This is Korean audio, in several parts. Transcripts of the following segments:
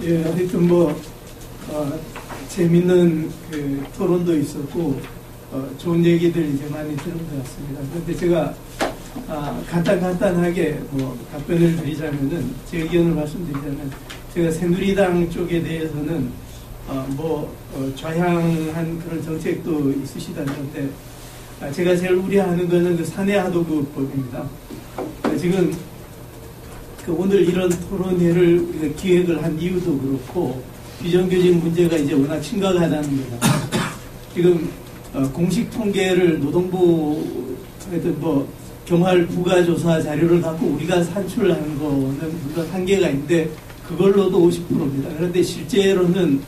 예, 하여튼 재밌는 그 토론도 있었고, 좋은 얘기들 이제 많이 들은 것 같습니다. 그런데 제가, 간단하게 답변을 드리자면은, 제 의견을 말씀드리자면, 제가 새누리당 쪽에 대해서는, 좌향한 그런 정책도 있으시다는데, 제가 제일 우려하는 거는 그 사내하도급법입니다. 지금, 오늘 이런 토론회를 우리가 기획을 한 이유도 그렇고, 비정규직 문제가 이제 워낙 심각하다는 거다. 지금, 공식 통계를 노동부, 경활 부가조사 자료를 갖고 우리가 산출하는 거는 물론 한계가 있는데, 그걸로도 50%입니다. 그런데 실제로는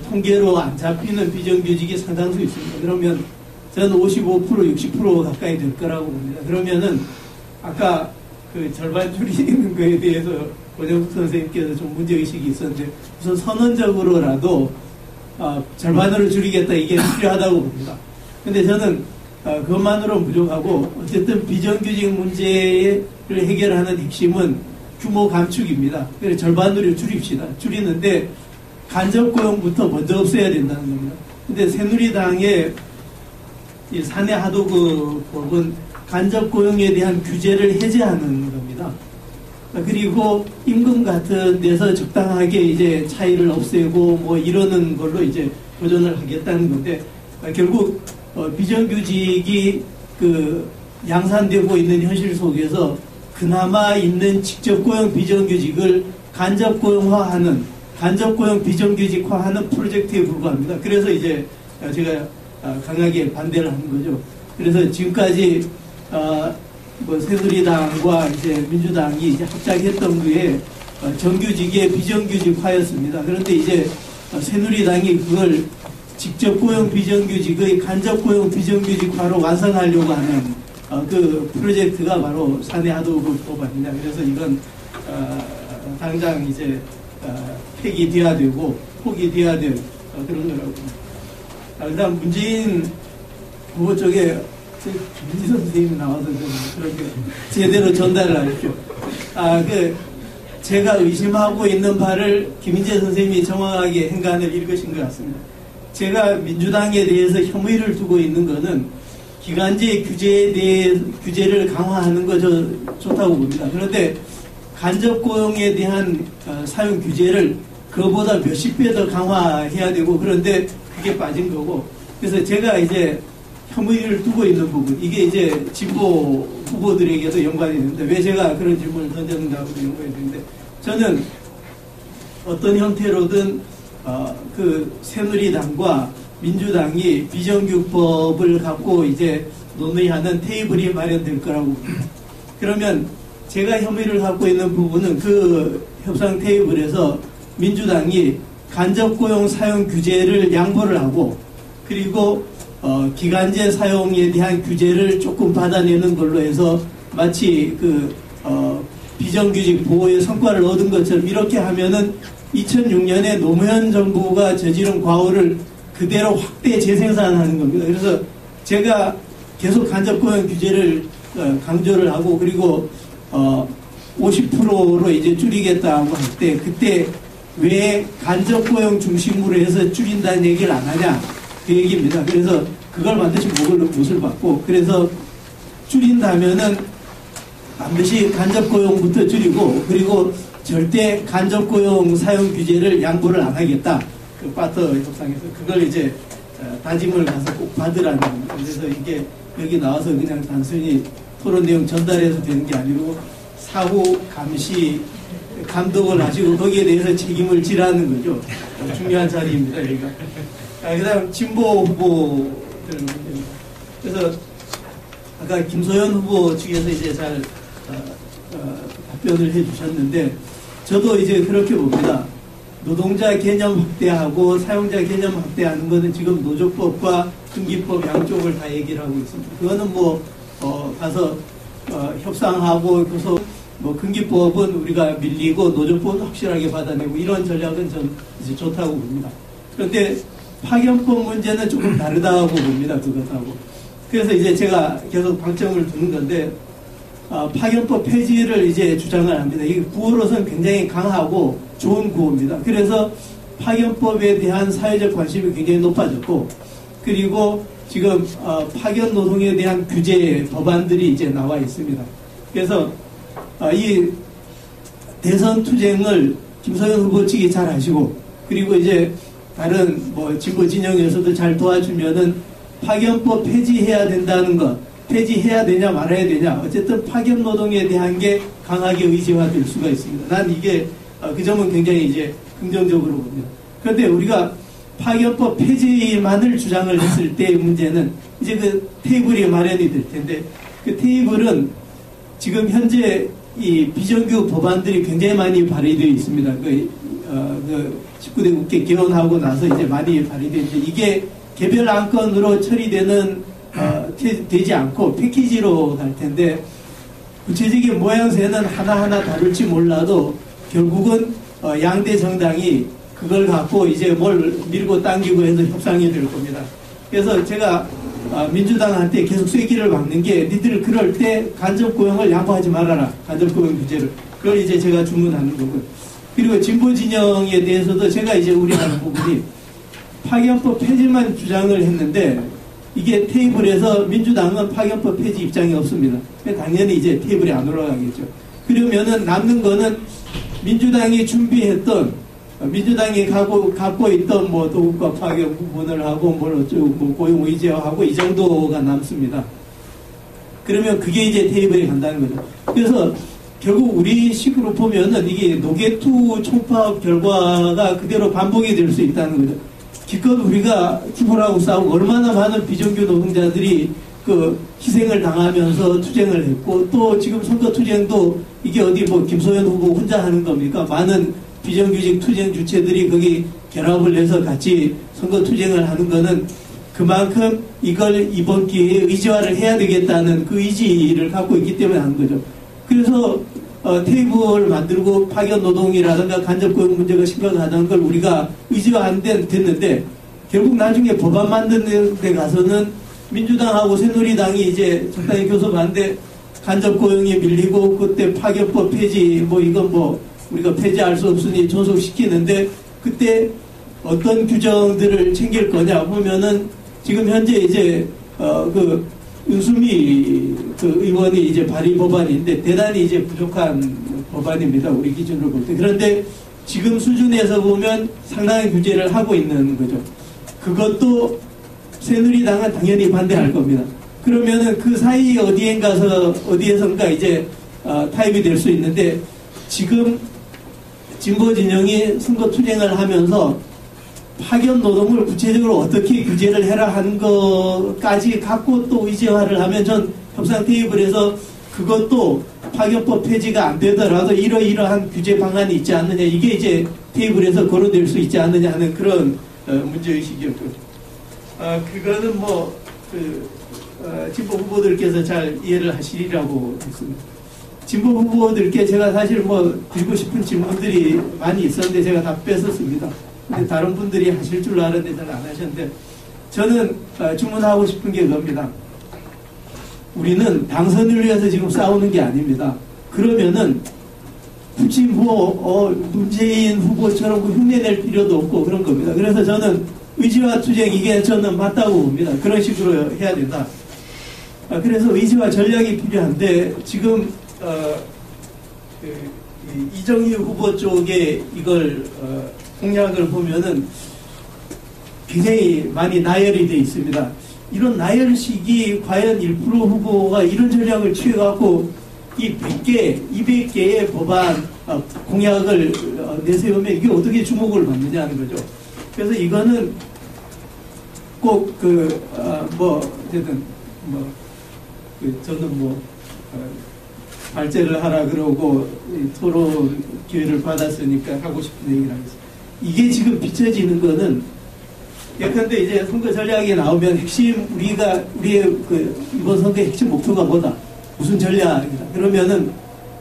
통계로 안 잡히는 비정규직이 상당수 있습니다. 그러면 저는 55%, 60% 가까이 될 거라고 봅니다. 그러면은, 아까 그 절반 줄이는 거에 대해서 권영숙 선생님께서 좀 문제의식이 있었는데, 우선 선언적으로라도 절반으로 줄이겠다, 이게 필요하다고 봅니다. 근데 저는 그것만으로는 부족하고, 어쨌든 비정규직 문제를 해결하는 핵심은 규모 감축입니다. 그래서 절반으로 줄입시다. 줄이는데 간접고용부터 먼저 없애야 된다는 겁니다. 근데 새누리당의 이 사내하도급법은 간접고용에 대한 규제를 해제하는 겁니다. 그리고 임금 같은 데서 적당하게 이제 차이를 없애고 이러는 걸로 이제 도전을 하겠다는 건데, 결국 비정규직이 양산되고 있는 현실 속에서 그나마 있는 직접고용 비정규직을 간접고용화하는, 간접고용 비정규직화하는 프로젝트에 불과합니다. 그래서 이제 제가 강하게 반대를 하는 거죠. 그래서 지금까지 새누리당과 이제 민주당이 이제 합작했던 후에 정규직의 비정규직화였습니다. 그런데 이제 새누리당이 그걸 직접고용 비정규직의 간접고용 비정규직화로 완성하려고 하는 그 프로젝트가 바로 사내하도급법입니다. 그래서 이건 당장 이제 폐기돼야 되고 포기돼야 될 그런 거라고. 그다음 문재인 후보 쪽에 김진선 선생님이 나와서 좀 그렇게 제대로 전달을 하십시오. 제가 의심하고 있는 바를 김인재 선생님이 정확하게 행간을 읽으신 것 같습니다. 제가 민주당에 대해서 혐의를 두고 있는 것은 기간제 규제에 대해 규제를 강화하는 거 좋다고 봅니다. 그런데 간접고용에 대한 사용 규제를 그보다 몇십 배 더 강화해야 되고, 그런데 그게 빠진 거고, 그래서 제가 이제 혐의를 두고 있는 부분, 이게 이제 진보 후보들에게도 연관이 되는데, 왜 제가 그런 질문을 던졌는가하고도 연관이 되는데, 저는 어떤 형태로든 새누리당과 민주당이 비정규직법을 갖고 이제 논의하는 테이블이 마련될 거라고. 그러면 제가 혐의를 갖고 있는 부분은 그 협상 테이블에서 민주당이 간접고용 사용 규제를 양보를 하고, 그리고 기간제 사용에 대한 규제를 조금 받아내는 걸로 해서 마치 비정규직 보호의 성과를 얻은 것처럼 이렇게 하면은 2006년에 노무현 정부가 저지른 과오를 그대로 확대 재생산하는 겁니다. 그래서 제가 계속 간접고용 규제를 강조를 하고, 그리고 50%로 이제 줄이겠다고 할 때, 그때 왜 간접고용 중심으로 해서 줄인다는 얘기를 안 하냐, 그 얘기입니다. 그래서 그걸 반드시 못을 받고, 그래서 줄인다면은 반드시 간접고용부터 줄이고, 그리고 절대 간접고용 사용 규제를 양보를 안 하겠다. 그 파터 협상에서 그걸 이제 다짐을 가서 꼭 받으라는 겁니다. 그래서 이게 여기 나와서 그냥 단순히 토론 내용 전달해서 되는 게 아니고 사후 감시 감독을 하시고 거기에 대해서 책임을 지라는 거죠. 중요한 자리입니다, 여기가. 그다음 진보 후보들 문제입니다. 그래서 아까 김소연 후보 측에서 이제 잘 답변을 해주셨는데, 저도 이제 그렇게 봅니다. 노동자 개념 확대하고 사용자 개념 확대하는 것은 지금 노조법과 등기법 양쪽을 다 얘기를 하고 있습니다. 그거는 가서 협상하고 그래서 등기법은 우리가 밀리고 노조법은 확실하게 받아내고 이런 전략은 전 이제 좋다고 봅니다. 그런데 파견법 문제는 조금 다르다고 봅니다. 그것하고. 그래서 이제 제가 계속 방점을 두는 건데, 파견법 폐지를 이제 주장을 합니다. 이게 구호로서는 굉장히 강하고 좋은 구호입니다. 그래서 파견법에 대한 사회적 관심이 굉장히 높아졌고, 그리고 지금 파견 노동에 대한 규제 법안들이 이제 나와 있습니다. 그래서 이 대선 투쟁을 김성현 후보 측이 잘 하시고, 그리고 이제 다른 뭐 진보 진영에서도 잘 도와주면은 파견법 폐지해야 된다는 것, 폐지해야 되냐 말아야 되냐, 어쨌든 파견 노동에 대한 게 강하게 의지화될 수가 있습니다. 난 이게 그 점은 굉장히 이제 긍정적으로 봅니다. 그런데 우리가 파견법 폐지만을 주장을 했을 때의 문제는 이제 그 테이블이 마련이 될 텐데, 그 테이블은 지금 현재 이 비정규 법안들이 굉장히 많이 발의되어 있습니다. 그 19대 국회 개원하고 나서 이제 많이 발의되는데, 이게 개별 안건으로 처리되는 되지 않고 패키지로 갈 텐데, 구체적인 모양새는 하나하나 다룰지 몰라도 결국은 양대 정당이 그걸 갖고 이제 뭘 밀고 당기고 해서 협상이 될 겁니다. 그래서 제가 민주당한테 계속 쐐기를 막는 게, 니들 그럴 때 간접고용을 양보하지 말아라. 간접고용 규제를. 그걸 이제 제가 주문하는 거고요. 그리고 진보 진영에 대해서도 제가 이제 우려하는 부분이, 파견법 폐지만 주장을 했는데 이게 테이블에서 민주당은 파견법 폐지 입장이 없습니다. 당연히 이제 테이블에 안 올라가겠죠. 그러면은 남는 거는 민주당이 준비했던, 민주당이 갖고 있던 뭐 도급과 파견 구분을 하고 뭘 어쩌고 뭐 고용 의제화하고 이 정도가 남습니다. 그러면 그게 이제 테이블에 간다는 거죠. 그래서 결국 우리 식으로 보면은 이게 노개투 총파업 결과가 그대로 반복이 될 수 있다는 거죠. 기껏 우리가 죽으라고 싸우고 얼마나 많은 비정규 노동자들이 그 희생을 당하면서 투쟁을 했고, 또 지금 선거 투쟁도 이게 어디 뭐 김소연 후보 혼자 하는 겁니까? 많은 비정규직 투쟁 주체들이 거기 결합을 해서 같이 선거 투쟁을 하는 거는 그만큼 이걸 이번 기회에 의지화를 해야 되겠다는 그 의지를 갖고 있기 때문에 하는 거죠. 그래서 테이블을 만들고 파견 노동이라든가 간접고용 문제가 심각하다는 걸 우리가 의지화 안 됐는데, 결국 나중에 법안 만드는 데 가서는 민주당하고 새누리당이 이제 적당히 교섭하는데 간접고용이 밀리고, 그때 파견법 폐지 뭐 이건 뭐 우리가 폐지할 수 없으니 존속시키는데, 그때 어떤 규정들을 챙길 거냐 보면은 지금 현재 이제 그 윤수미 그 의원이 이제 발의 법안인데 대단히 이제 부족한 법안입니다. 우리 기준으로 볼 때. 그런데 지금 수준에서 보면 상당한 규제를 하고 있는 거죠. 그것도 새누리당은 당연히 반대할 겁니다. 그러면은 그 사이 어디에선가 이제 타협이 될 수 있는데, 지금 진보 진영이 선거 투쟁을 하면서 파견 노동을 구체적으로 어떻게 규제를 해라 하는 것까지 갖고 또 의제화를 하면 전 협상 테이블에서 그것도 파견법 폐지가 안 되더라도 이러이러한 규제 방안이 있지 않느냐, 이게 이제 테이블에서 거론될 수 있지 않느냐 하는 그런 문제의식이었고, 그거는 뭐 진보 후보들께서 잘 이해를 하시리라고 했습니다. 진보 후보들께 제가 사실 뭐 드리고 싶은 질문들이 많이 있었는데 제가 다 뺏었습니다. 근데 다른 분들이 하실 줄 알았는데 잘 안 하셨는데, 저는 주문하고 싶은 게 그겁니다. 우리는 당선을 위해서 지금 싸우는 게 아닙니다. 그러면은 굳이 뭐 문재인 후보처럼 흉내낼 필요도 없고 그런 겁니다. 그래서 저는 의지화 투쟁, 이게 저는 맞다고 봅니다. 그런 식으로 해야 된다. 그래서 의지화 전략이 필요한데, 지금 이정희 후보 쪽에 이걸 공약을 보면은 굉장히 많이 나열이 되어 있습니다. 이런 나열식이 과연 1% 후보가 이런 전략을 취해갖고 이 100개, 200개의 법안 공약을 내세우면 이게 어떻게 주목을 받느냐는 거죠. 그래서 이거는 꼭 어쨌든 저는 발제를 하라 그러고 토론 기회를 받았으니까 하고 싶은 얘기를 하겠습니다. 이게 지금 비춰지는 거는, 예컨대 이제 선거 전략이 나오면 우리의 이번 선거의 핵심 목표가 뭐다? 무슨 전략이다? 그러면은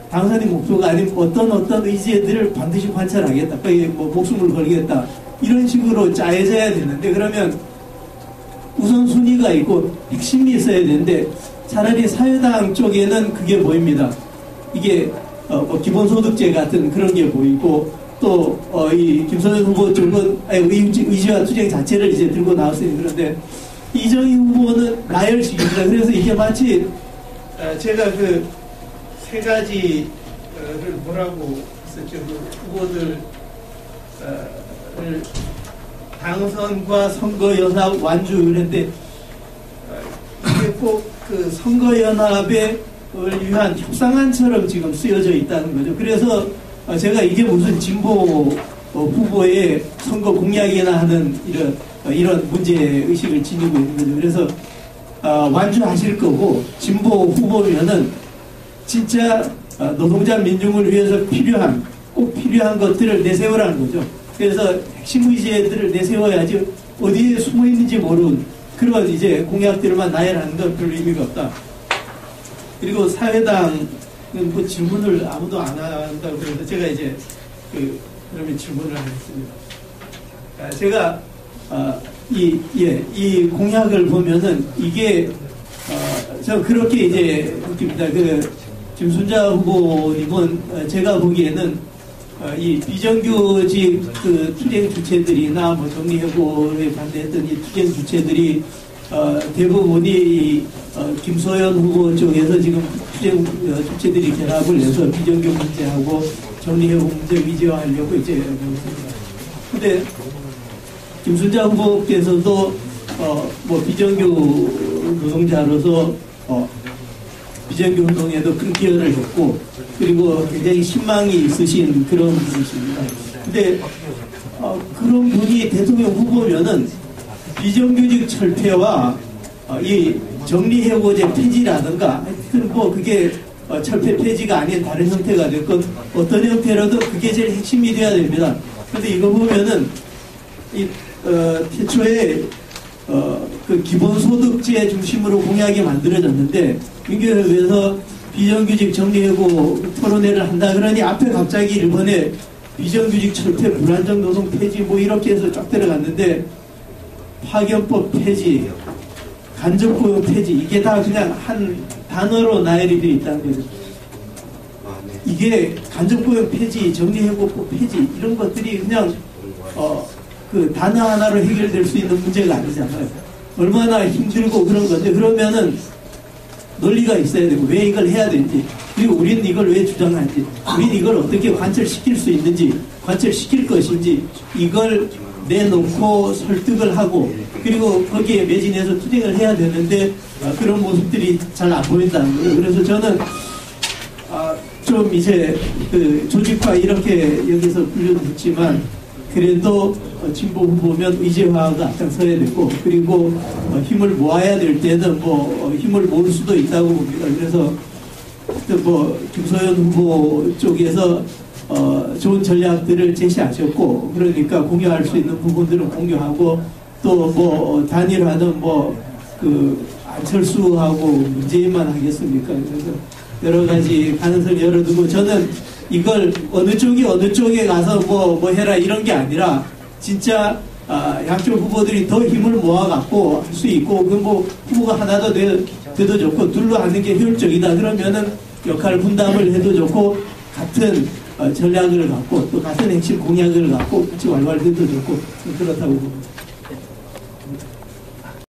당선인 목표가 아닌 어떤 의제들을 반드시 관찰하겠다. 거의 뭐 목숨을 걸겠다. 이런 식으로 짜여져야 되는데, 그러면 우선순위가 있고 핵심이 있어야 되는데, 차라리 사회당 쪽에는 그게 보입니다. 이게 뭐 기본소득제 같은 그런 게 보이고 또 이 김선현 후보 쪽은 의지와 투쟁 자체를 이제 들고 나왔으니 그런데 이정희 후보는 나열식입니다. 그래서 이게 마치 제가 그 세 가지를 뭐라고 했었죠. 그 후보들 당선과 선거연합 완주를 했는데 이게 꼭 그 선거연합을 위한 협상안처럼 지금 쓰여져 있다는 거죠. 그래서 제가 이게 무슨 진보 후보의 선거 공약이나 하는 이런 문제의식을 지니고 있는 거죠. 그래서 완주하실 거고 진보 후보면은 진짜 노동자 민중을 위해서 꼭 필요한 것들을 내세우라는 거죠. 그래서 핵심 의제들을 내세워야지 어디에 숨어 있는지 모르는 그런 이제 공약들만 나열하는 건 별로 의미가 없다. 그리고 사회당은 그 질문을 아무도 안 한다고 그래서 제가 이제 그러면 질문을 하겠습니다. 제가 이 공약을 보면은 이게 저 그렇게 이제 느낍니다. 김순자 후보님은 제가 보기에는 이 비정규직 그 투쟁 주체들이나 뭐 정리해고에 반대했던 이 투쟁 주체들이 대부분이 김소연 후보 쪽에서 지금 투쟁 주체들이 결합을 해서 비정규 문제하고 정리해고 문제 위제화하려고 이제 하고 있습니다. 근데 김순자 후보께서도 뭐 비정규 노동자로서 비정규 운동에도 큰 기여를 했고 그리고 굉장히 신망이 있으신 그런 분이십니다. 근데 그런 분이 대통령 후보면은 비정규직 철폐와 이 정리해고제 폐지라든가 하여튼 뭐 그게 철폐 폐지가 아닌 다른 형태가 됐건 어떤 형태라도 그게 제일 핵심이 돼야 됩니다. 근데 이거 보면은 태초에 그 기본소득제 중심으로 공약이 만들어졌는데 민주협에서 비정규직 정리해고 토론회를 한다 그러니 앞에 갑자기 일본에 비정규직 철폐 불안정 노동 폐지 뭐 이렇게 해서 쫙 들어갔는데 파견법 폐지 간접고용 폐지 이게 다 그냥 한 단어로 나열이 되어 있다는 거죠. 이게 간접고용 폐지 정리해고법 폐지 이런 것들이 그냥 그 단어 하나로 해결될 수 있는 문제가 아니잖아요. 얼마나 힘들고 그런 건데 그러면은 논리가 있어야 되고 왜 이걸 해야 되는지 그리고 우리는 이걸 왜 주장하는지 우리는 이걸 어떻게 관철시킬 수 있는지 관철시킬 것인지 이걸 내놓고 설득을 하고 그리고 거기에 매진해서 투쟁을 해야 되는데 그런 모습들이 잘 안 보인다는 거예요. 그래서 저는 좀 이제 그 조직화 이렇게 여기서 불려도 좋지만 그래도 진보 후보면 의제화가 앞장서야 되고 그리고 힘을 모아야 될 때는 뭐 힘을 모을 수도 있다고 봅니다. 그래서 뭐 김소연 후보 쪽에서 좋은 전략들을 제시하셨고 그러니까 공유할 수 있는 부분들은 공유하고 또 뭐 단일화는 뭐 그 안철수하고 문재인만 하겠습니까? 그래서 여러 가지 가능성을 열어두고 저는 이걸 어느 쪽에 가서 뭐 해라 이런 게 아니라 진짜 양쪽 후보들이 더 힘을 모아갖고 할 수 있고 그 뭐 후보가 하나 더 돼도 좋고 둘로 하는 게 효율적이다 그러면은 역할 분담을 해도 좋고 같은 전략을 갖고 또 같은 핵심 공약을 갖고 같이 왈왈 해도 좋고 그렇다고 봅니다.